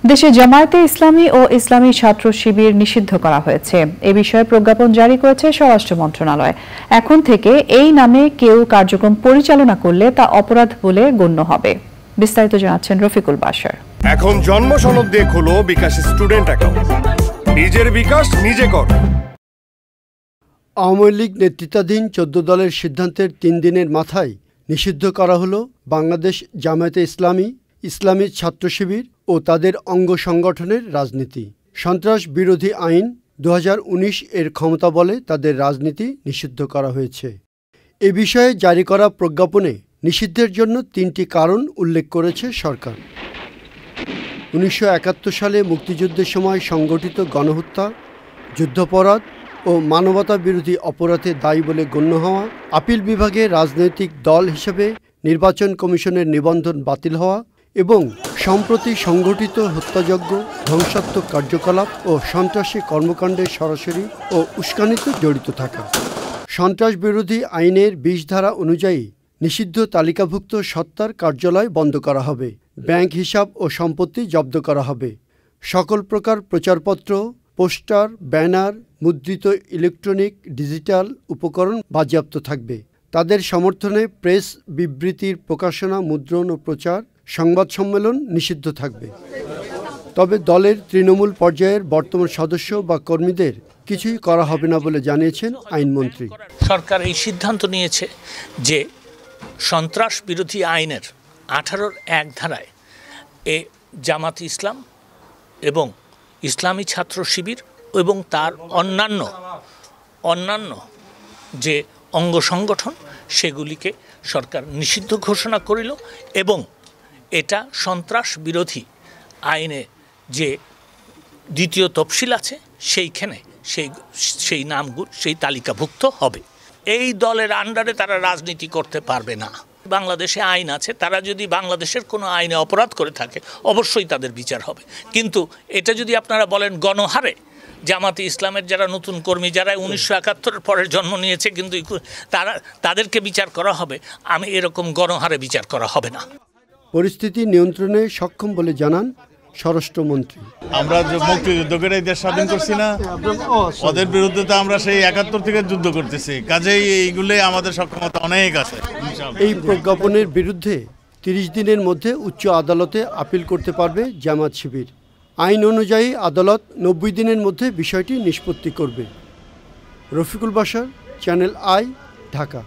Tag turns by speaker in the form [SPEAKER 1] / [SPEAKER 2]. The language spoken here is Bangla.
[SPEAKER 1] দেশে জামায়াতে ইসলামী ও ইসলামী ছাত্র শিবির নিষিদ্ধ করা হয়েছে। এ বিষয়ে প্রজ্ঞাপন জারি করেছে স্বরাষ্ট্র মন্ত্রণালয়। এখন থেকে এই নামে কেউ কার্যক্রম পরিচালনা করলে তা অপরাধ বলে গণ্য হবে। বিস্তারিত জানাচ্ছেন রফিকুল বাশার।
[SPEAKER 2] এখন জন্ম সনদ দিয়ে খোলো বিকাশ স্টুডেন্ট অ্যাকাউন্ট। নিজের বিকাশ নিজে কর।
[SPEAKER 3] আওয়ামী লীগ নেতৃত্বাধীন 14 দলের সিদ্ধান্তের 3 দিনের মাথায় নিষিদ্ধ করা হলো বাংলাদেশ জামায়াতে ইসলামী, ইসলামী ছাত্র শিবির ও তাদের অঙ্গ সংগঠনের রাজনীতি। সন্ত্রাস বিরোধী আইন 2019 এর ক্ষমতা বলে তাদের রাজনীতি নিষিদ্ধ করা হয়েছে। এ বিষয়ে জারি করা প্রজ্ঞাপনে নিষিদ্ধের জন্য 3টি কারণ উল্লেখ করেছে সরকার। 1971 সালে মুক্তিযুদ্ধের সময় সংগঠিত গণহত্যা, যুদ্ধাপরাধ ও মানবতা বিরোধী অপরাধে দায়ী বলে গণ্য হওয়া, আপিল বিভাগে রাজনৈতিক দল হিসেবে নির্বাচন কমিশনের নিবন্ধন বাতিল হওয়া এবং সম্প্রতি সংগঠিত হত্যাযজ্ঞ, ধ্বংসাত্মক কার্যকলাপ ও সন্ত্রাসী কর্মকাণ্ডে সরাসরি ও উস্কানিতে জড়িত থাকা। সন্ত্রাস বিরোধী আইনের 20 ধারা অনুযায়ী নিষিদ্ধ তালিকাভুক্ত সত্তার কার্যালয় বন্ধ করা হবে, ব্যাংক হিসাব ও সম্পত্তি জব্দ করা হবে, সকল প্রকার প্রচারপত্র, পোস্টার, ব্যানার, মুদ্রিত ইলেকট্রনিক ডিজিটাল উপকরণ বাজেয়াপ্ত থাকবে। তাদের সমর্থনে প্রেস বিবৃতির প্রকাশনা, মুদ্রণ ও প্রচার, সংবাদ সম্মেলন নিষিদ্ধ থাকবে। তবে দলের তৃণমূল পর্যায়ের বর্তমান সদস্য বা কর্মীদের কিছুই করা হবে না বলে জানিয়েছেন আইনমন্ত্রী।
[SPEAKER 4] সরকার এই সিদ্ধান্ত নিয়েছে যে সন্ত্রাস বিরোধী আইনের 18(1) ধারায় জামাত ইসলাম এবং ইসলামী ছাত্র শিবির এবং তার অন্যান্য যে অঙ্গ সংগঠন সেগুলিকে সরকার নিষিদ্ধ ঘোষণা করিল এবং এটা সন্ত্রাস বিরোধী আইনে যে দ্বিতীয় তফসিল আছে সেইখানে সেই নামগুলো সেই তালিকাভুক্ত হবে। এই দলের আন্ডারে তারা রাজনীতি করতে পারবে না। বাংলাদেশে আইন আছে, তারা যদি বাংলাদেশের কোনো আইনে অপরাধ করে থাকে অবশ্যই তাদের বিচার হবে। কিন্তু এটা যদি আপনারা বলেন গণহারে জামাতে ইসলামের যারা নতুন কর্মী, যারা 1971 পরের জন্ম নিয়েছে কিন্তু তাদেরকে বিচার করা হবে, আমি এরকম গণহারে বিচার করা হবে না।
[SPEAKER 3] পরিস্থিতি নিয়ন্ত্রণে সক্ষম বলে জানান স্বরাষ্ট্রমন্ত্রী।
[SPEAKER 5] আমরা যে মুক্তিযুদ্ধ করে দেশ স্বাধীন করছি না, ওদের বিরুদ্ধে তো আমরা সেই 71 থেকে যুদ্ধ করতেছি, কাজেই এইগুলো আমাদের সক্ষমতা অনেক আছে।
[SPEAKER 3] এই প্রজ্ঞাপনের বিরুদ্ধে 30 দিনের মধ্যে উচ্চ আদালতে আপিল করতে পারবে জামাত শিবির। আইন অনুযায়ী আদালত 90 দিনের মধ্যে বিষয়টি নিষ্পত্তি করবে। Rafiqul Bashar, channel I, Dhaka.